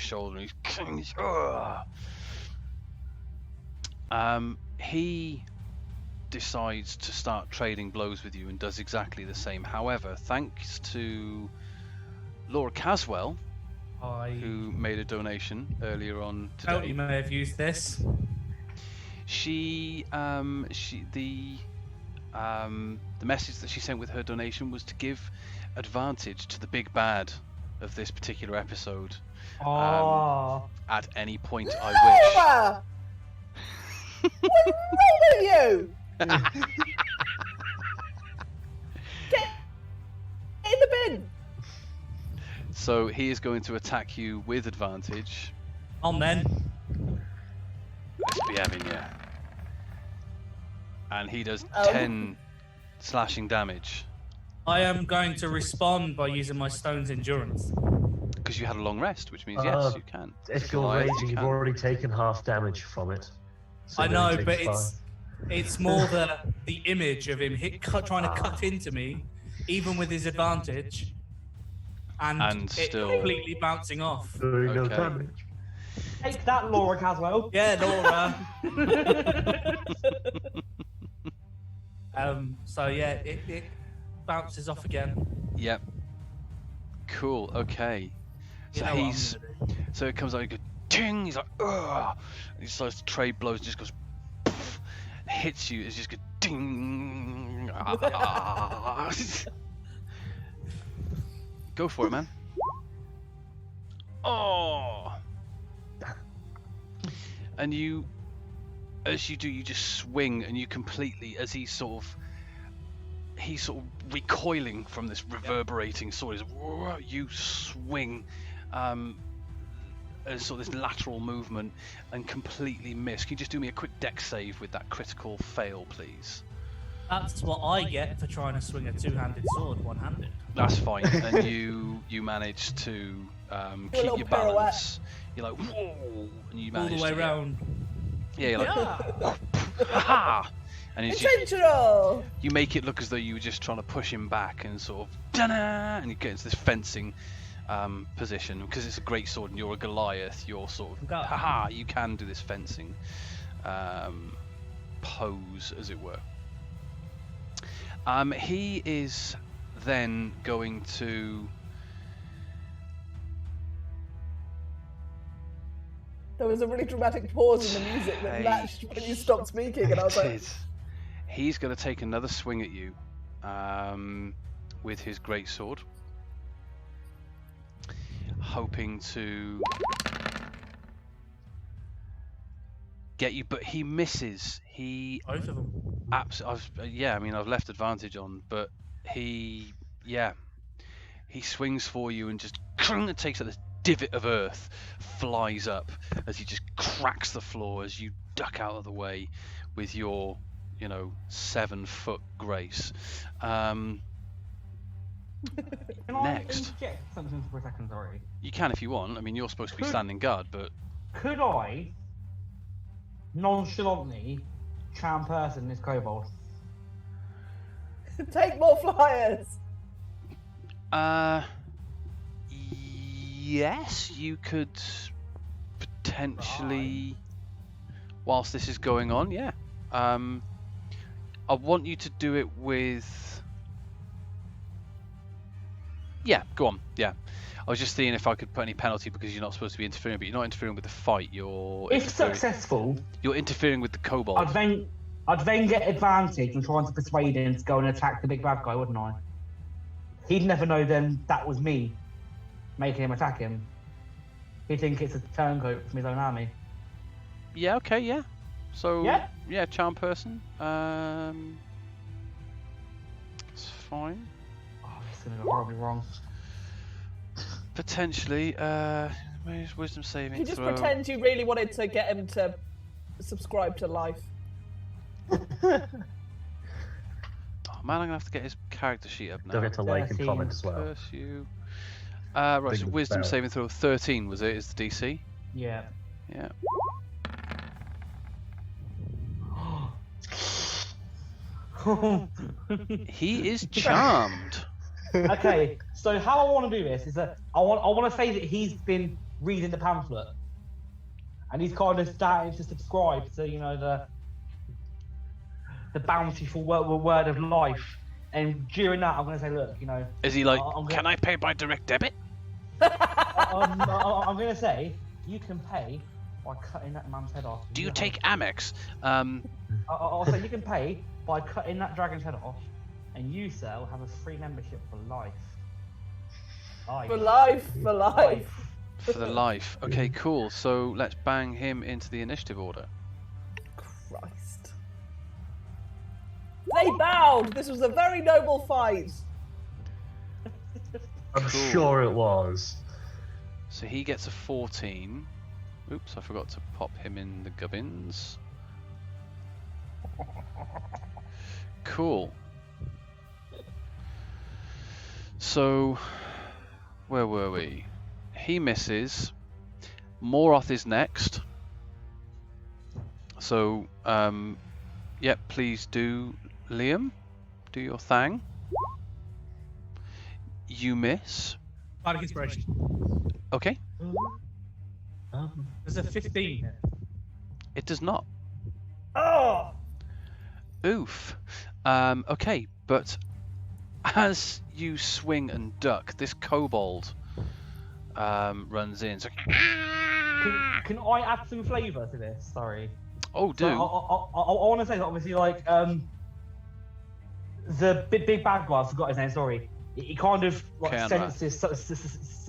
shoulder. He decides to start trading blows with you and does exactly the same. However, thanks to Laura Caswell, who made a donation earlier on today. Oh, you may have used this. The message that she sent with her donation was to give advantage to the big bad of this particular episode. At any point I wish. What's wrong with you? Get in the bin. So he is going to attack you with advantage. On then. Let's be having you. And he does 10 slashing damage. I am going to respond by using my stone's endurance. Because you had a long rest, which means yes, you can. If you're raging, you've already taken half damage from it. So I know, it but takes it's more the image of him trying to cut into me, even with his advantage, and it still completely bouncing off. doing no damage. Take that, Laura Caswell. Yeah, Laura. So yeah, it bounces off again. Yep. Cool. Okay. So so it comes out. He goes, ting. He's like, ugh. He starts to trade blows. And just goes, poof, hits you. It's just goes, ding. Go for it, man. Oh. And you, as you do, you just swing, and you completely, as he's sort of recoiling from this reverberating sword. You swing, as sort of this lateral movement, and completely miss. Can you just do me a quick dex save with that critical fail, please? That's what I get for trying to swing a two-handed sword one-handed. That's fine. And you manage to keep your balance. You're like, whoa, and you manage all the way to around. Yeah, you're like, ha! And it's Intentional. you make it look as though you were just trying to push him back, and sort of, ta-da! And you get into this fencing position, because it's a great sword and you're a Goliath. You're sort of, haha! You can do this fencing pose, as it were. He is then going to. There was a really dramatic pause in the music that matched when you stopped speaking, and I was like, he's going to take another swing at you with his greatsword, hoping to get you, but he misses. Both of them. Yeah, I mean, I've left advantage on, but he swings for you and just takes out this divot of earth, flies up as he just cracks the floor as you duck out of the way with your 7-foot grace. Can Next. I interject something for a second, sorry? You can if you want. I mean, you're supposed to be standing guard, but could I nonchalantly charm person this kobold? take more flyers. Yes, you could potentially, whilst this is going on, yeah. I want you to do it with. Yeah, go on. Yeah, I was just seeing if I could put any penalty because you're not supposed to be interfering, but you're not interfering with the fight. If successful, you're interfering with the kobold. I'd then get advantage in trying to persuade him to go and attack the big bad guy, wouldn't I? He'd never know then that was me making him attack him. He'd think it's a turncoat from his own army. Yeah. Okay. Yeah. So. Yeah. Charm person. It's fine. Oh, it's gonna go horribly wrong. Potentially. Where's wisdom saving? You just throw? pretend you really wanted to get him to subscribe to life. Oh man, I'm gonna have to get his character sheet up now. Don't get to like and 13. comment as well. Pursue. Right, so wisdom saving throw 13 was it? Is the DC? Yeah. Yeah. He is charmed. Okay, so how I want to do this is that I want to say that he's been reading the pamphlet, and he's kind of starting to subscribe to the bountiful word of life. And during that, I'm going to say, look, Is he like, can I pay by direct debit? I'm going to say, you can pay by cutting that man's head off. Do you take Amex? I'll say you can pay by cutting that dragon's head off, and you, sir, will have a free membership for life. For life. For the life. Okay, cool. So let's bang him into the initiative order. Christ. They bowed. This was a very noble fight. I'm sure it was. So he gets a 14. Oops, I forgot to pop him in the gubbins. Cool. So, where were we? He misses. Moroth is next. So, yep, please do, Liam. Do your thing. You miss. Bardic Inspiration. Okay. There's a 15 here. It does not. Oh! Oof. Okay, but as you swing and duck, this kobold runs in. So... Can I add some flavour to this? Sorry. Oh, do. So I want to say that obviously, like, the big bad guy, I forgot his name, sorry. He kind of like senses.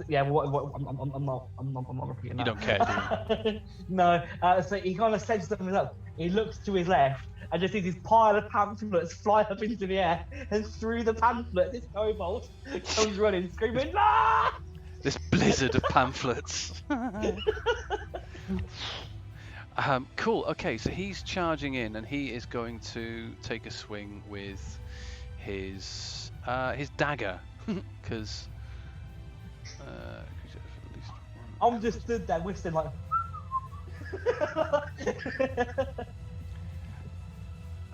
Yeah, I'm not repeating that. You don't care, do you? No, so he kind of senses something up. He looks to his left and just sees this pile of pamphlets fly up into the air, and through the pamphlet, this kobold comes running, screaming, "Ah!" This blizzard of pamphlets. Cool. Okay, so he's charging in, and he is going to take a swing with his dagger, because I'm just stood there whistling like.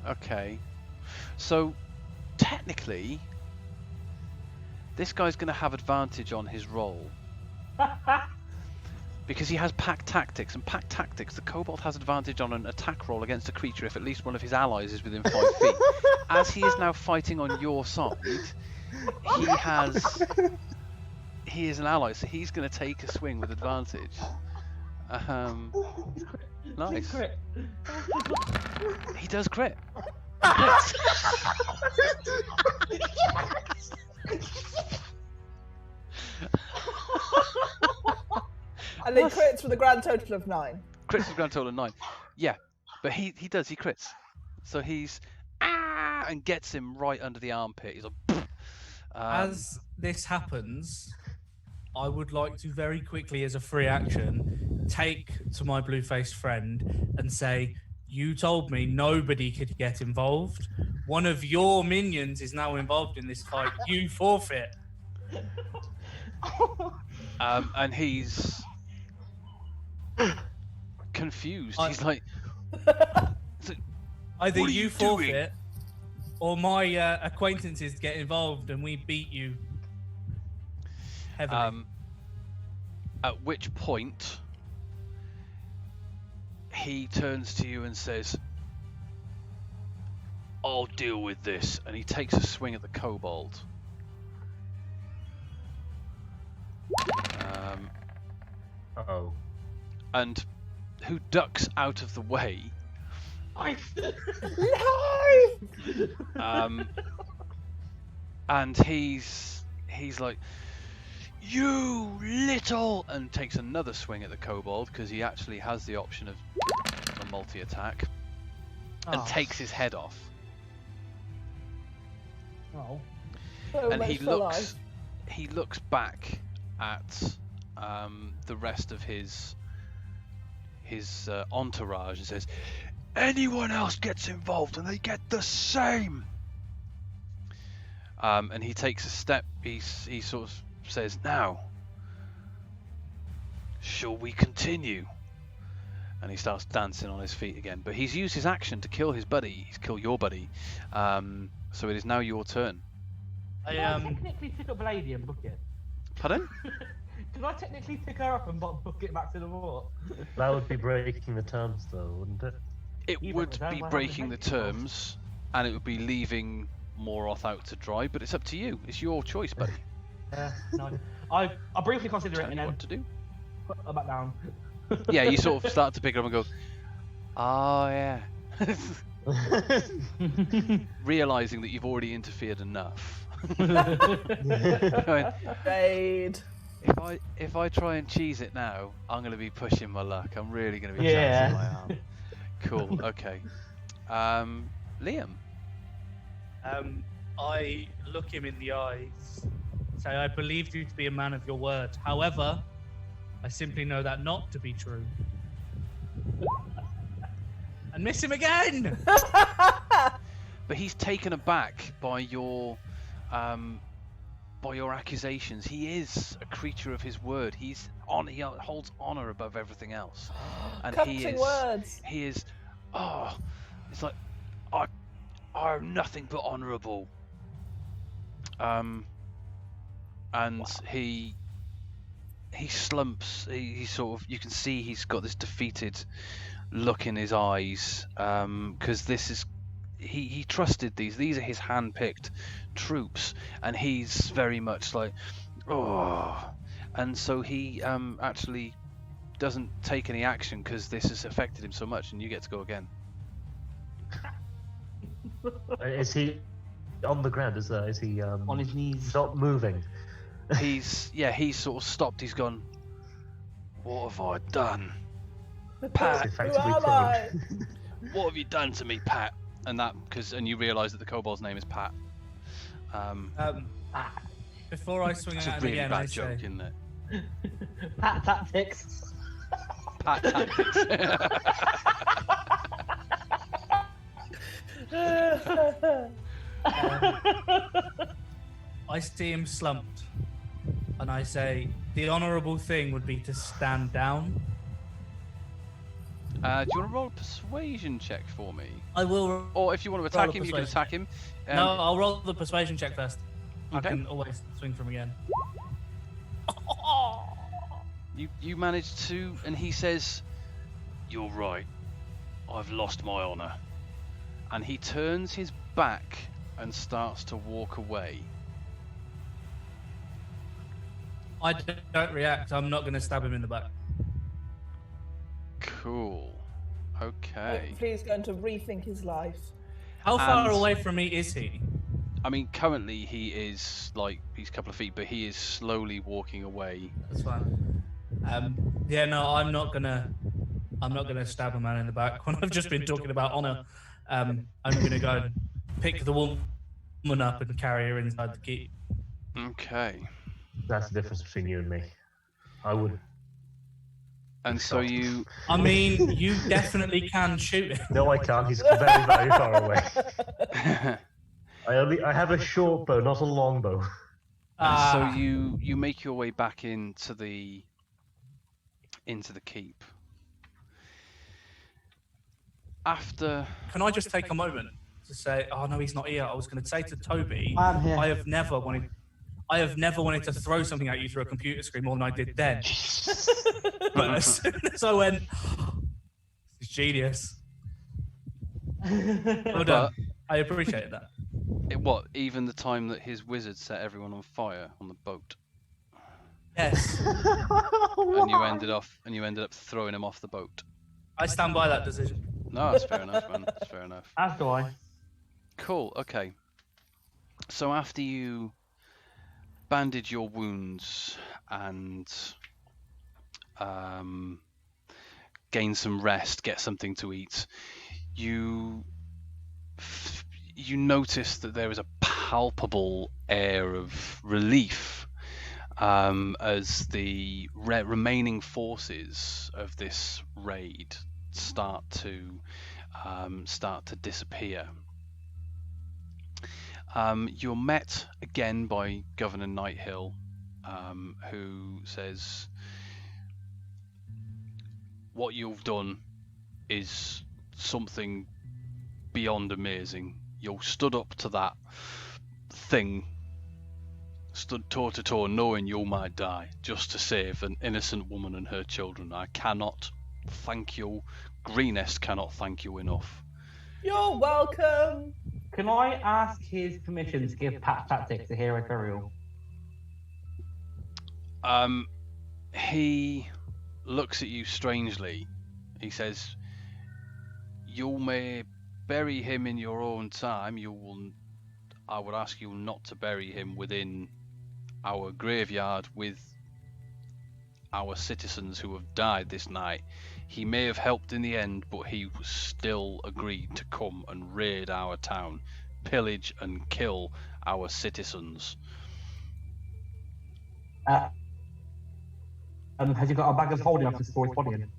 Okay, so technically, this guy's going to have advantage on his roll. Because he has pack tactics, and pack tactics, the kobold has advantage on an attack roll against a creature if at least one of his allies is within 5 feet. As he is now fighting on your side, he is an ally, so he's going to take a swing with advantage. Nice. He does crit. He crits. And he crits with a grand total of 9. Crits with a grand total of 9. Yeah, but he crits. So he's and gets him right under the armpit. He's like, As this happens, I would like to very quickly, as a free action, take to my blue-faced friend and say, "You told me nobody could get involved. One of your minions is now involved in this fight. You forfeit." and he's confused. He's like, either "What are you you forfeit, or my acquaintances get involved and we beat you heavily." At which point, he turns to you and says, "I'll deal with this," and he takes a swing at the kobold. Oh. And who ducks out of the way. And he's like, "You little," and takes another swing at the kobold because he actually has the option of a multi-attack, and takes his head off. Oh. So And much he for looks life. back at the rest of his entourage and says, "Anyone else gets involved and they get the same." And he takes a step. He sort of says, "Now, shall we continue?" And he starts dancing on his feet again. But he's used his action to kill his buddy. He's killed your buddy. So it is now your turn. I technically pick up Lady and book it. Pardon? Can I technically pick her up and book it back to the fort? That would be breaking the terms, though, wouldn't it? It You would don't be know how breaking to the make it, boss. terms, and it would be leaving Moroth out to dry. But it's up to you. It's your choice, buddy. No. I briefly consider Tell it and you then what to do. put her back down. Yeah, you sort of start to pick it up and go, oh yeah. Realizing that you've already interfered enough. Going, Jade. if I try and cheese it now, I'm going to be pushing my luck. I'm really going to be Yeah. chancing my arm. Cool. Okay. Liam. I look him in the eyes, say, I believed you to be a man of your word. However, I simply know that not to be true. And miss him again! But he's taken aback by your accusations. He is a creature of his word. He holds honor above everything else. And Comforting words. He is. Oh, it's like I am nothing but honourable. And he slumps. He sort of, you can see he's got this defeated look in his eyes, because this is, he trusted these are his hand-picked troops, and he's very much like, oh, and so he actually doesn't take any action because this has affected him so much, and you get to go again. Is he on the ground? Is he On his knees. not moving? He's sort of stopped. He's gone, what have I done, Pat? He's Who effectively am prone. I? What have you done to me, Pat? And you realise that the kobold's name is Pat. Before I swing It's at a him really again, bad I joke, say, isn't it? Pat tactics. Pat tactics. I see him slumped, and I say, the honourable thing would be to stand down. Do you want to roll a persuasion check for me? I will. Or if you want to Roll attack a him, you can persuasion attack him. No, I'll roll the persuasion check first. Okay. I can always swing from again. You manage to, and he says, "You're right. I've lost my honour." And he turns his back and starts to walk away. I don't react. I'm not going to stab him in the back. Cool. Okay. Hopefully he's going to rethink his life. How far And- away from me is he? I mean, currently he is he's a couple of feet, but he is slowly walking away. That's fine. Yeah, no, I'm not gonna stab a man in the back when I've just been talking about honor. I'm gonna go and pick the woman up and carry her inside the keep. Okay. That's the difference between you and me. I would. And so Shot. you, I mean, you definitely can shoot him. No, I can't. He's very, very far away. I have a short bow, not a long bow. so you make your way back into the keep. After Can I just take a moment to say, oh no, he's not here. I was going to say to Toby, I'm here. I have never wanted to throw something at you through a computer screen more than I did then. But as soon as I went, it's genius. Well done. I appreciate that. even the time that his wizard set everyone on fire on the boat, Yes, and you ended up throwing him off the boat. I stand by that decision. No, that's fair enough, man. That's fair enough. As do I. Cool. Okay. So after you bandage your wounds and gain some rest, get something to eat, you notice that there is a palpable air of relief as the remaining forces of this raid start to disappear. You're met again by Governor Nighthill, who says, what you've done is something beyond amazing. You stood up to that thing stood toe to toe knowing you might die just to save an innocent woman and her children. I cannot thank you. Greenest cannot thank you enough. You're welcome. Can I ask his permission to give Pat Tactics a hero burial? He looks at you strangely. He says, "You may bury him in your own time. I would ask you not to bury him within our graveyard with our citizens who have died this night. He may have helped in the end, but he still agreed to come and raid our town, pillage and kill our citizens." Has he got a bag of holding up to store his body in?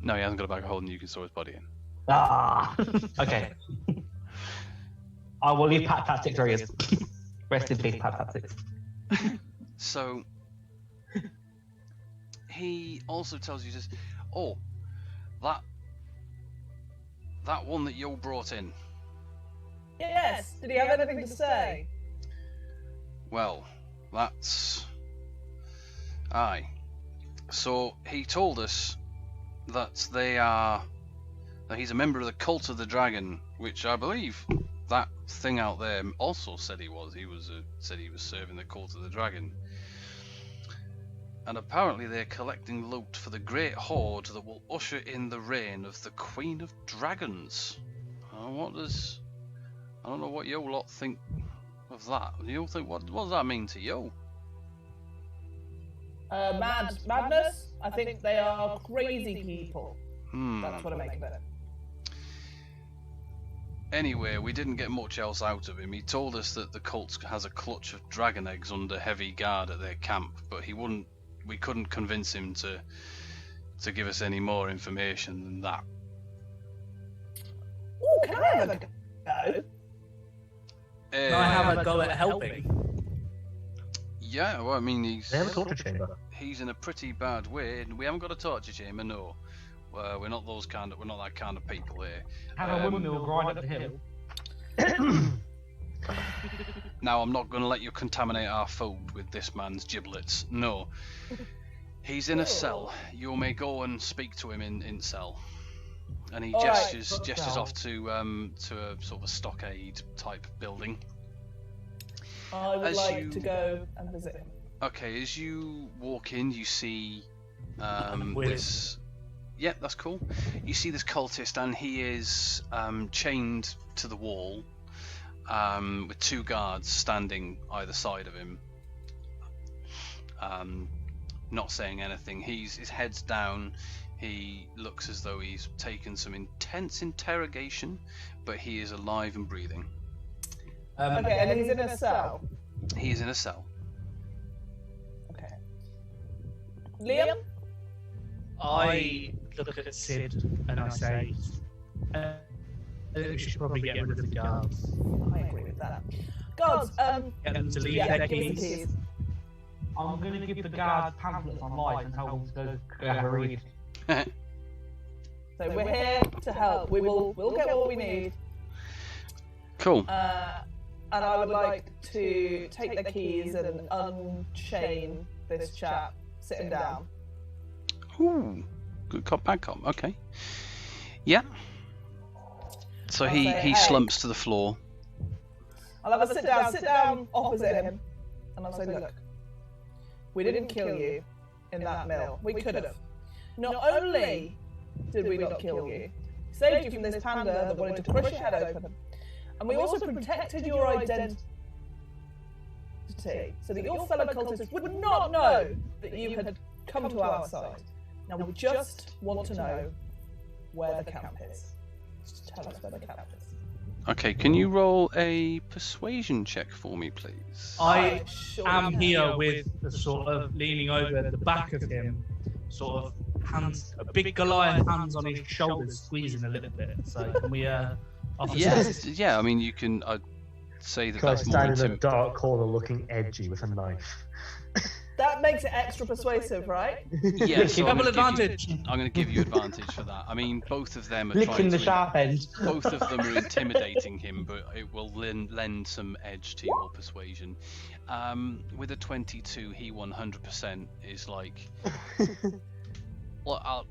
No, he hasn't got a bag of holding you can store his body in. Ah, okay. I will leave Pat Tactics where he is. Rest in peace, Pat Tactics. So, he also tells you, just, "Oh, that one that you brought in. Yes. Did he have anything to say? Well, that's... Aye. So, he told us that that he's a member of the Cult of the Dragon, which I believe that thing out there also said he was. Said he was serving the Cult of the Dragon. And apparently they're collecting loot for the great Hoard that will usher in the reign of the Queen of Dragons. I don't know what you lot think of that. You think what does that mean to you? Madness? I think they are crazy people. That's what I make of it. Anyway, we didn't get much else out of him. He told us that the cult has a clutch of dragon eggs under heavy guard at their camp, but we couldn't convince him to give us any more information than that. Oh, can I have a go? Can I have a go at helping? Yeah, well, I mean, They have a torture chamber. he's in a pretty bad way, and we haven't got a torture chamber, no. We're not that kind of people here. Have a windmill grind up the hill. Now, I'm not going to let you contaminate our food with this man's giblets. No. He's in a cell. You may go and speak to him in cell. And he gestures off to a sort of a stockade type building. I would like to go and visit him. Okay, as you walk in, you see this. Yeah, that's cool. You see this cultist, and he is chained to the wall with two guards standing either side of him, not saying anything. His head's down. He looks as though he's taken some intense interrogation, but he is alive and breathing. Okay, and he's in a cell. He is in a cell. Okay. Liam? I look at Sid and I say, we should probably get rid of the guards. I agree with that. Guards, Get them to leave yeah, their give us the keys. keys. I'm going to give the guards pamphlets on life and tell them to go have a read. So we're here to help. We'll get what we need. Cool. And I would like to take the keys and unchain this chap, sit him down. Ooh, good cop, bad cop. Okay. Yeah. So I'll he say, "Hey." slumps to the floor. I'll have a sit down opposite him, and I'll say, look, we didn't kill you in that mill. We could have. Not only did we not kill you, we saved you from this panda that wanted to crush your head open, and we also protected your identity so that your fellow cultists would not know that you had come to our side. Now we just want to know where the camp is. Just tell us where the camp is. Okay, can you roll a persuasion check for me, please? I Sure am can. here with the sort of leaning over the back of him, sort of hands, a big Goliath hands on his shoulders, squeezing a little bit. So can we offer Yeah, I mean, you can. I'd say that Can I that's more stand in a intim- dark corner looking edgy with a knife? That makes it extra persuasive, right? Yeah, so Double I'm gonna give advantage. I'm going to give you advantage for that. I mean, both of them are Licking trying the to. sharp end. Both of them are intimidating him, but it will lend some edge to your persuasion. With a 22, he 100% is like, well,